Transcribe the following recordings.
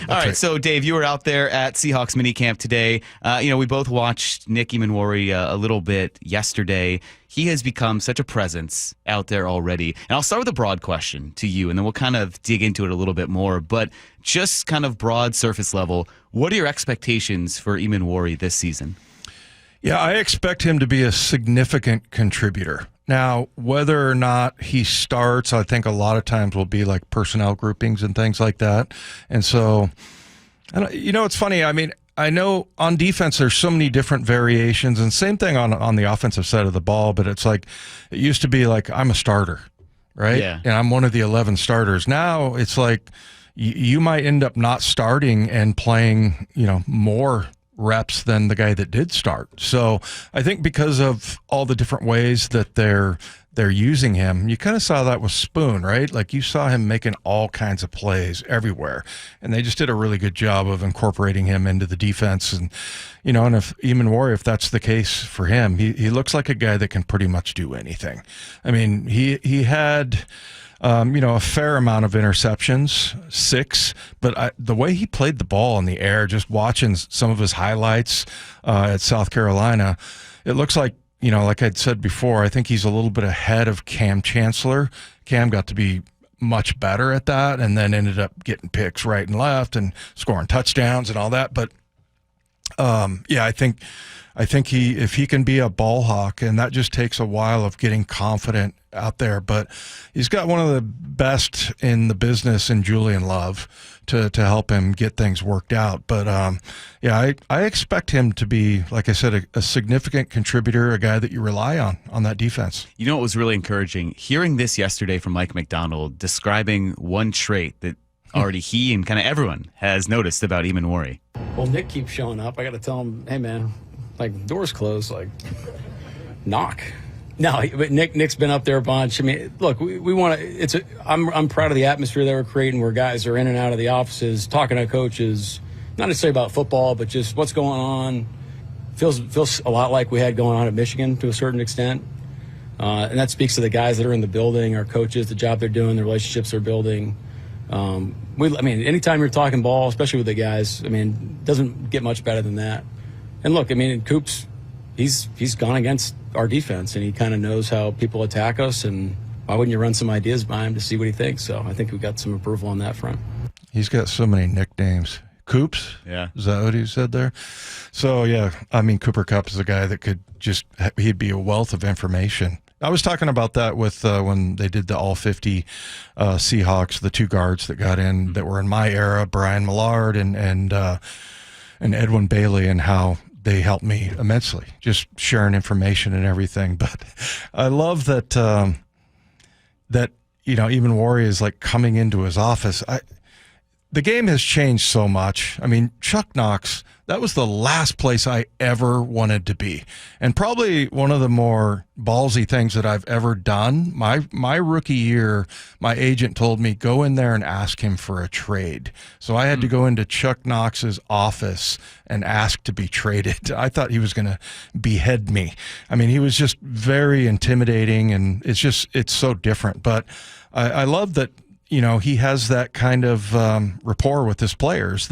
All right, so Dave, you were out there at Seahawks minicamp today. We both watched Nick Emmanwori a little bit yesterday. He has become such a presence out there already. And I'll start with a broad question to you, and then we'll kind of dig into it a little bit more. But just kind of broad surface level, what are your expectations for Emmanwori this season? Yeah, I expect him to be a significant contributor. Now, whether or not he starts, I think a lot of times will be like personnel groupings and things like that. And so, it's funny. I mean, I know on defense there's so many different variations, and same thing on the offensive side of the ball, but it's like it used to be like I'm a starter, right? Yeah. And I'm one of the 11 starters. Now it's like you might end up not starting and playing, more reps than the guy that did start. So I think because of all the different ways that they're using him, you kind of saw that with Spoon, right? Like you saw him making all kinds of plays everywhere, and they just did a really good job of incorporating him into the defense. And and if Emmanwori, if that's the case for him, he looks like a guy that can pretty much do anything. I mean, he had a fair amount of interceptions, 6, but the way he played the ball in the air, just watching some of his highlights at South Carolina, it looks like, like I'd said before, I think he's a little bit ahead of Cam Chancellor. Cam got to be much better at that and then ended up getting picks right and left and scoring touchdowns and all that. But I think if he can be a ball hawk, and that just takes a while of getting confident out there, but he's got one of the best in the business in Julian Love to help him get things worked out. But I expect him to be, like I said, a significant contributor, a guy that you rely on that defense. You know what was really encouraging? Hearing this yesterday from Mike McDonald describing one trait that already he and kind of everyone has noticed about Emmanwori. Well, Nick keeps showing up. I got to tell him, hey, man, like, doors closed, like, knock. No, but Nick's been up there a bunch. I mean, look, we want to. I'm proud of the atmosphere that we're creating, where guys are in and out of the offices, talking to coaches, not necessarily about football, but just what's going on. Feels a lot like we had going on at Michigan to a certain extent, and that speaks to the guys that are in the building, our coaches, the job they're doing, the relationships they're building. Anytime you're talking ball, especially with the guys, it doesn't get much better than that. And look, Coops, he's gone against our defense, and he kind of knows how people attack us, and why wouldn't you run some ideas by him to see what he thinks? So I think we got some approval on that front. He's got so many nicknames. Coops? Yeah. Is that what he said there? So, yeah, Cooper Kupp is a guy that he'd be a wealth of information. I was talking about that with when they did the all 50 Seahawks, the 2 guards that got in that were in my era, Brian Millard and Edwin Bailey, and how they helped me immensely, just sharing information and everything. But I love that Emmanwori is like coming into his office. The game has changed so much. Chuck Knox, that was the last place I ever wanted to be. And probably one of the more ballsy things that I've ever done. My rookie year, my agent told me, go in there and ask him for a trade. So I had to go into Chuck Knox's office and ask to be traded. I thought he was going to behead me. He was just very intimidating, and it's so different. But I love that, he has that kind of rapport with his players,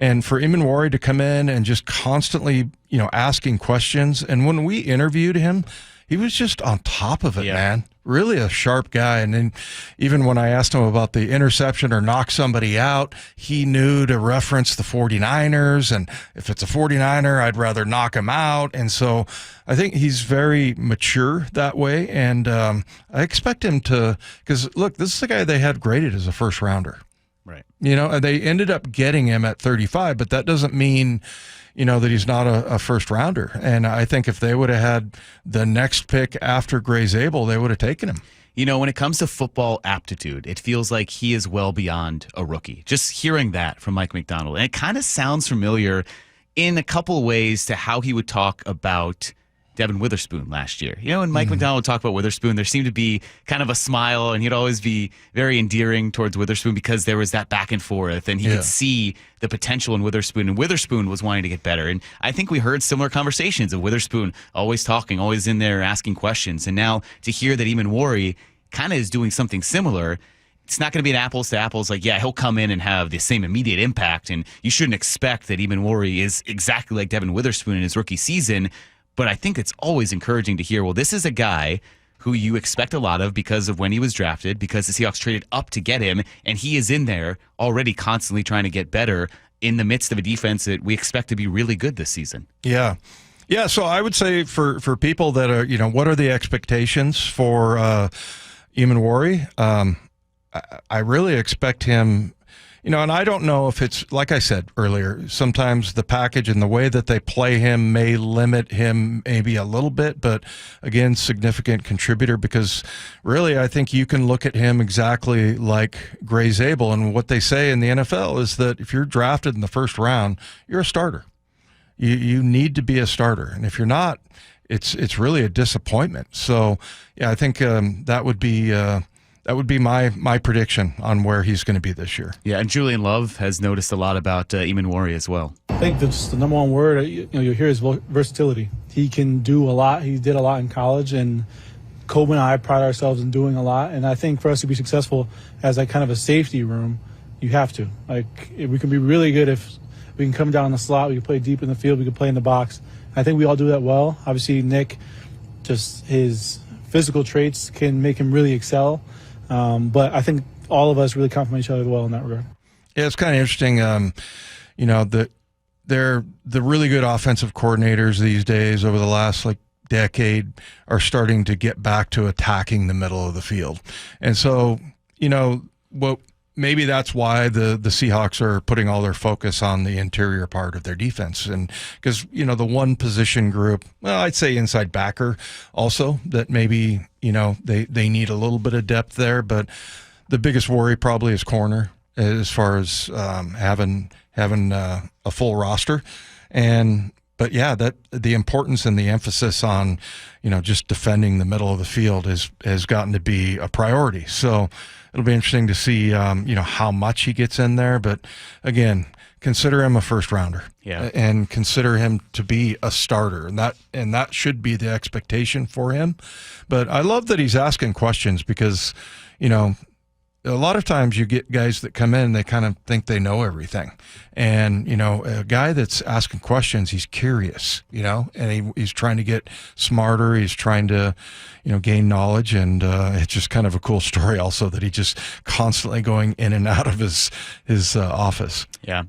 and for Emmanwori to come in and just constantly, asking questions. And when we interviewed him, he was just on top of it, man. Really a sharp guy. And then even when I asked him about the interception or knock somebody out, he knew to reference the 49ers. And if it's a 49er, I'd rather knock him out. And so I think he's very mature that way. And I expect him to, because look, this is the guy they had graded as a first rounder. Right. And they ended up getting him at 35, but that doesn't mean, that he's not a first rounder. And I think if they would have had the next pick after Gray Zabel, they would have taken him. When it comes to football aptitude, it feels like he is well beyond a rookie. Just hearing that from Mike McDonald. And it kind of sounds familiar in a couple of ways to how he would talk about Devin Witherspoon last year. When Mike McDonald would talk about Witherspoon, there seemed to be kind of a smile, and he'd always be very endearing towards Witherspoon because there was that back and forth, and he could see the potential in Witherspoon, and Witherspoon was wanting to get better. And I think we heard similar conversations of Witherspoon always talking, always in there asking questions. And now to hear that Emmanwori kind of is doing something similar, it's not going to be an apples to apples. Like, yeah, he'll come in and have the same immediate impact, and you shouldn't expect that Emmanwori is exactly like Devin Witherspoon in his rookie season. But I think it's always encouraging to hear, well, this is a guy who you expect a lot of because of when he was drafted, because the Seahawks traded up to get him, and he is in there already constantly trying to get better in the midst of a defense that we expect to be really good this season. Yeah. Yeah, so I would say for people that are, what are the expectations for Emmanwori? I really expect him, and I don't know if it's, like I said earlier, sometimes the package and the way that they play him may limit him maybe a little bit, but again, significant contributor, because really I think you can look at him exactly like Gray Zabel, and what they say in the NFL is that if you're drafted in the first round, you're a starter. You need to be a starter, and if you're not, it's really a disappointment. So yeah, I think that would be my prediction on where he's going to be this year. Yeah, and Julian Love has noticed a lot about Emmanwori as well. I think that's the number one word you'll hear is versatility. He can do a lot. He did a lot in college, and Coleman and I pride ourselves in doing a lot. And I think for us to be successful as like kind of a safety room, you have to. Like, we can be really good if we can come down the slot, we can play deep in the field, we can play in the box. I think we all do that well. Obviously, Nick, just his physical traits can make him really excel. But I think all of us really complement each other well in that regard. Yeah, it's kind of interesting. They're the really good offensive coordinators these days over the last decade are starting to get back to attacking the middle of the field. And so, maybe that's why the Seahawks are putting all their focus on the interior part of their defense. And because, the one position group, well, I'd say inside backer also, that maybe, they need a little bit of depth there. But the biggest worry probably is corner as far as having a full roster. But yeah, that the importance and the emphasis on, just defending the middle of the field has gotten to be a priority. So it'll be interesting to see, how much he gets in there. But again, consider him a first rounder, and consider him to be a starter, and that should be the expectation for him. But I love that he's asking questions, because, a lot of times you get guys that come in, they kind of think they know everything. And, a guy that's asking questions, he's curious, and he's trying to get smarter. He's trying to, gain knowledge. And it's just kind of a cool story also that he just constantly going in and out of his office. Yeah.